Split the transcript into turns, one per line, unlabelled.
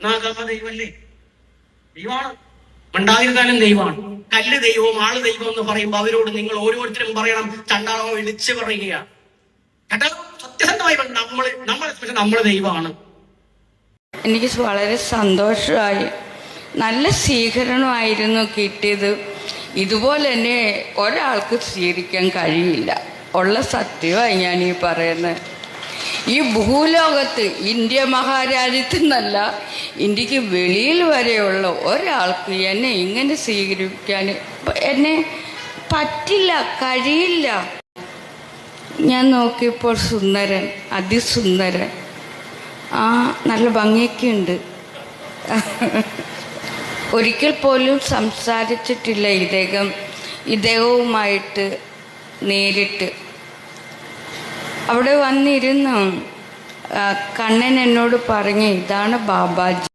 നാഗാമ ദൈവമല്ലേ? ദൈവമാണ്, ഉണ്ടായിരുന്നാലും ദൈവമാണ്. കല്ല് ദൈവവും ആള് ദൈവം എന്ന് പറയുമ്പോൾ അവരോട് നിങ്ങൾ ഓരോരുത്തരും പറയണം, ചണ്ടാളോ വിളിച്ചു പറയുകയാണ്. കേട്ടോ, സത്യസന്ധമായി നമ്മൾ ദൈവമാണ്.
എനിക്ക് വളരെ സന്തോഷമായി. നല്ല സ്വീകരണമായിരുന്നു കിട്ടിയത്. ഇതുപോലെ തന്നെ ഒരാൾക്ക് സ്വീകരിക്കാൻ കഴിയില്ല. ഉള്ള സത്യമായി ഞാൻ ഈ പറയുന്നത്. ഈ ഭൂലോകത്ത്, ഇന്ത്യ മഹാരാജ്യത്തിൽ നിന്നല്ല, ഇന്ത്യക്ക് വെളിയിൽ വരെയുള്ള ഒരാൾക്ക് എന്നെ ഇങ്ങനെ സ്വീകരിക്കാൻ എന്നെ പറ്റില്ല, കഴിയില്ല. ഞാൻ നോക്കിയപ്പോൾ സുന്ദരൻ, അതിസുന്ദരൻ, നല്ല ഭംഗിയൊക്കെ ഉണ്ട്. ഒരിക്കൽ പോലും സംസാരിച്ചിട്ടില്ല ഇദ്ദേഹവുമായിട്ട് നേരിട്ട്. അവിടെ വന്നിരുന്നു കണ്ണൻ എന്നോട് പറഞ്ഞു, ഇതാണ് ബാബാജി.